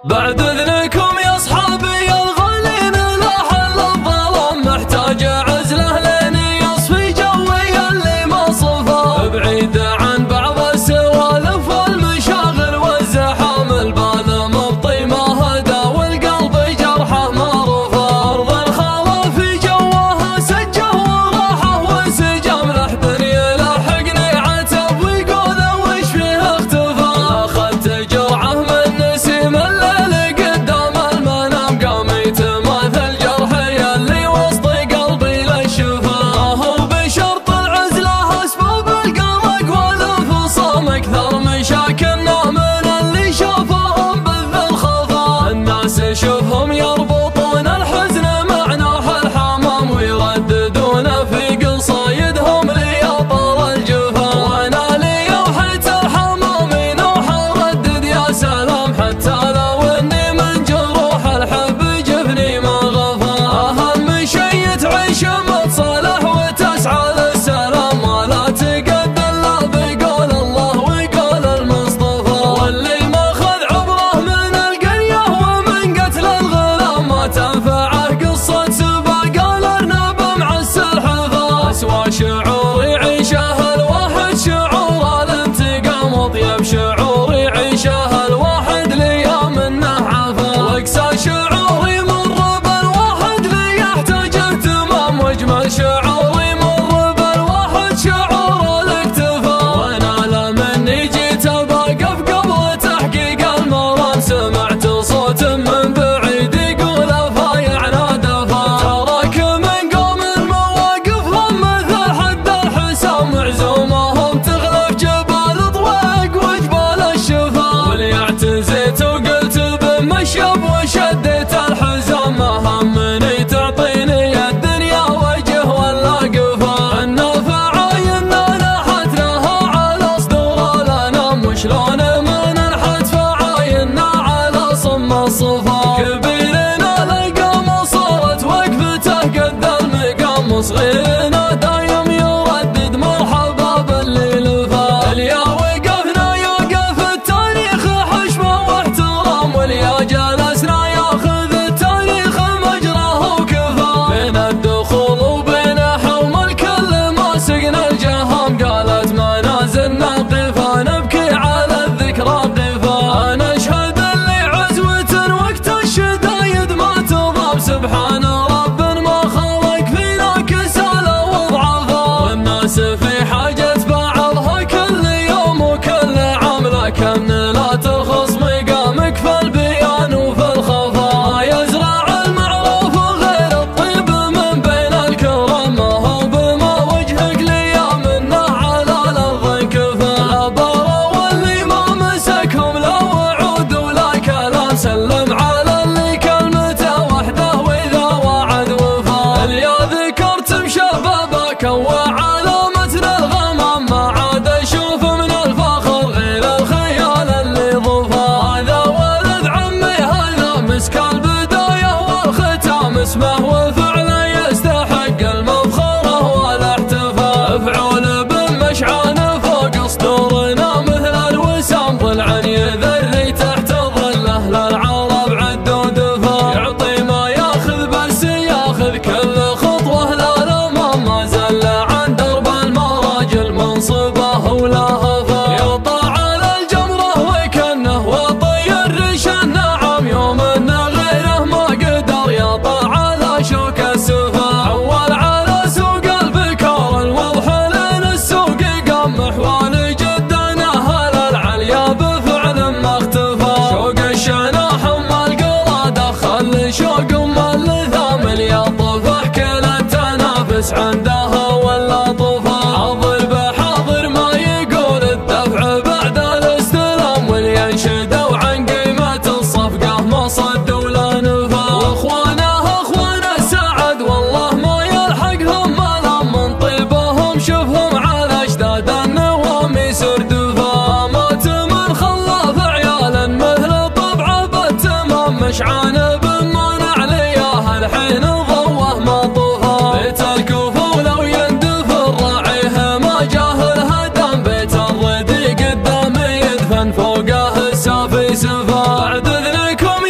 بعد اذنكم يا اصحابي الغالين، لا حل الظلام محتاج عزله لين يصفي جوي اللي ما صفى، بعيد عن بعض السوالف والمشاغل والزحام، البال مبطي ما هدى والقلب جرحه ما رفى، ارض الخلا في جوها سجه وراحه وانسجام، لحد يلاحقني عتب ويقول وش فيه اختفى، اخذت جرعه من نسيم الليل قدام المنام، قام يتماثل جرحي اللي وسط قلبي للشفا، هو بشرط العزله اسباب القلق والانفصام، اكثر مشاكلنا من اللي شافهم بذل خفا، الناس شوفهم يربطون الحزن مع نوح الحمام، ويرددون في قصايدهم ليطر الجفا، وانا لي وحيت الحمام نوح اردد يا سلام، حتى لو اني من جروح الحب جفني ما غفا، اهم شي تعيش متصالح وتسعى للسلام، ولا تقد الا بقول الله وقول المصطفى، واللي ماخذ عبره من القريه ومن قتل الغلام، ما تنفعه قصه سباق الارنب مع السلحفاه، اسوى شعور يعيشه الواحد شعور الانتقام، وطيب شعور يعيشه الواحد ليام انه عفا، واقسى شعور يمر بالواحد لي يحتاج اهتمام، واجمل شعور يمر بالواحد شعور الاكتفاء، وانا لمني جيت بقف قبل تحقيق المرام، سمعت صوت من بعيد يقول فايع نادفا، تراك من قوم مواقفهم مثل حد الحسام، عزومهم تغلب جبال طويق وجبال الشفا، واللي اعتزيت وقلت بمشيب وشديت الحزام، ما همني تعطيني الدنيا وجه ولا قفا، النفعاينا نحت لها على صدور الانام، وشلون ما ننحت فعاينا على صم الصفا، كبيرنا للقام صارت وقفته قد المقام، وصغيرنا دايم يردد مرحبا باللي لفا، اليا وقفنا يوقف التاريخ حشمه واحترام، واليا جلسنا ياخذ التاريخ مجراه وكفا، بين الدخول وبين حوم الكل ما سقنا الجهام، قالت ما نزلنا قفا نبكي على الذكرى قفا، انا اشهد اللي عزوة وقت الشدايد ما تضام، سبحان رب ما خلق فينا كسالى وضعفا، والناس في حاجة بعضها كل يوم وكل عام، لكن لا ترخص مقامك في البيان وفي الخفا، ما يزرع المعروف غير الطيب من بين الكرام، ما هو بما وجهك ليا منه على الارض انكفى، لا برا واللي ما مسكهم لا وعود ولا كلام، سلم على اللي كلمته وحده واذا وعد وفا، اليا ذكرت مشبابك وعلامة الغمام، ما عاد اشوف من الفخر غير الخيال اللي ضفا، هذا ولد عمي هذا مسك البداية والختام، اسمه وفعله يستحق المفخرة والاحتفاء، فعول بمشعان فوق صدورنا مثل الوسام، ضلعا يذري تحت ظله للعرب عدوا دفا، يعطي ما ياخذ بس ياخذ كل خطوة للامام، ما زل عن درب المراجل منصبه ولا هفا، يطلع على الجمرة وكنه وطي الريش النعم، يوم انه غيره ما قدر يطلع على شوك السفا، عول على سوق البكار الوضح لين السوق قام، محوال جدنا هل العليا بفعل ما اختفى، شوق الشناح ام القرى دخل شوق ام اللثام، اليا طفح كل التنافس عندها ولا طفا، حاضر بحاضر ما يقول الدفع بعد الاستلام، واللي ينشدوا عن قيمة الصفقة ما صدوا لا نفا، واخوانه اخوان السعد والله ما يلحقهم ملام، من طيبهم شوفهم على اشداد النوام يسر دفا، مات من خلاف عيال مثل طبعه بالتمام، مشعان بمانع لياه الحين ضوه ما طفا، بيت الكوفة ولو يندف الراعيه ما جاه الهدام، بيت الردي قدامي يدفن فوقه السافي سفا، بعد اذنكم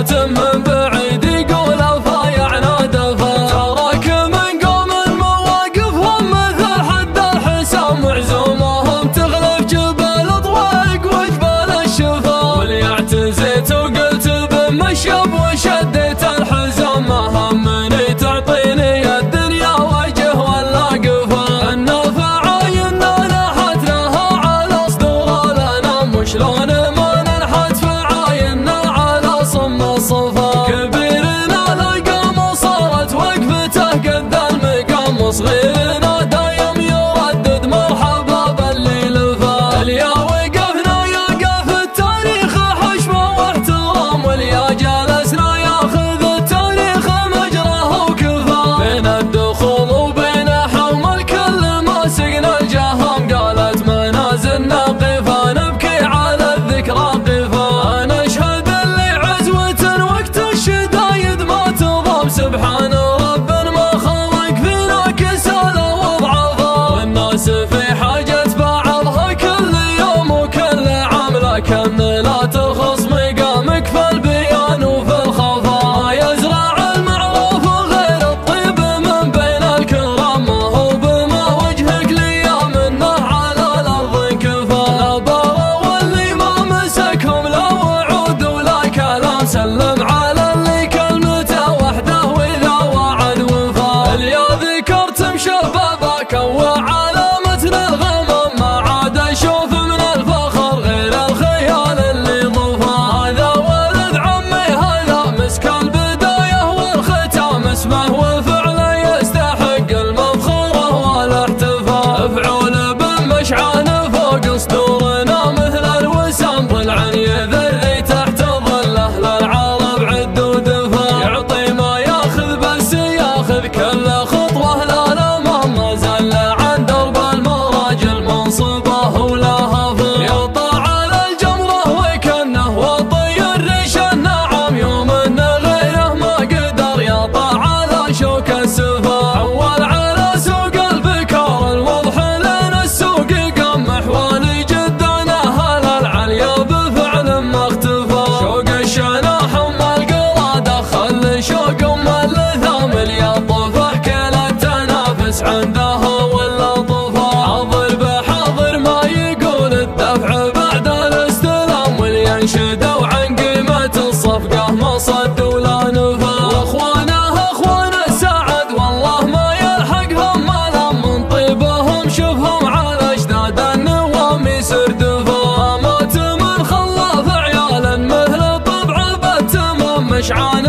صوت من بعيد يقول الفايعنا دفا. تراك من قوم مواقفهم مثل حد الحسام، معزومهم تغلب جبال طويق وجبال الشفا. واللي اعتزيت وقلت بمشيب وشديت الحزام، ما همني تعطيني الدنيا وجه ولا قفا. النافع عينا نحت لها على صدور الانام، وشلون ما ننحت في عاينا على صم الصفا. كبيرنا للقام صارت وقفته قد المقام، وصغيرنا دايم يردد مرحبا باللي لفا. اليا وقفنا يقف التاريخ حشمه واحترام، واليا جلسنا ياخذ التاريخ مجراه وكفا. بين الدخول وبين حوم الكل ما سقنا الجهام، قالت منازلنا قفا نبكي على الذكرى قفا. انا اشهد اللي عزوة وقت الشدايد ما تضام، سبحان رب ما خلق فينا كسالى وضعفا. والناس في حاجة بعضها كل يوم وكل عام، لكن لا ترخص مقامك في البيان وفي الخفا. ما يزرع المعروف غير الطيب من بين الكرام، ما هو بما وجهك لي منه على الارض انكفى. لا بغى واللي ما مسكهم لا وعود ولا كلام، سلم على اللي كلمته وحده واذا وعد وفا. اليا ذكرت شبابك وعلامتنا الغمام، ما عاد اشوف من الفخر غير الخيال اللي ضفا. هذا ولد عمي هذا مسك البدايه والختام، اسمه وفعله يستحق المفخره والاحتفاء. افعول بالمشعان فوق صدورنا مثل الوسام، ضلع يذري تحت ظله للعرب عد ودفا. يعطي ما ياخذ بس ياخذ كل خطوه للامام، ما زال عن درب المراجل منصبه ولها فا. يطلع على الجمره وكنه وطي الريش النعم، يوم انه غيره ما قدر يطلع على شوك السفا. حول على سوق البكار الوضح لين السوق قام، محوالي جدنا هل العليا بفعل ما اختفى. شوق الشناح ام القرى دخل شوق ام اللثام، اليا طفح كل التنافس عندها ولا طفا. حاضر بحاضر ما يقول الدفع بعد الاستلام، واللي ينشدوا عن قيمة الصفقة ما صد ولا نفا. واخوانه اخوان السعد والله ما يلحقهم ملام، من طيبهم شوفهم على اجداد النوام يسردفا. مات من خلاف عيال مثل طبع بالتمام، مشعان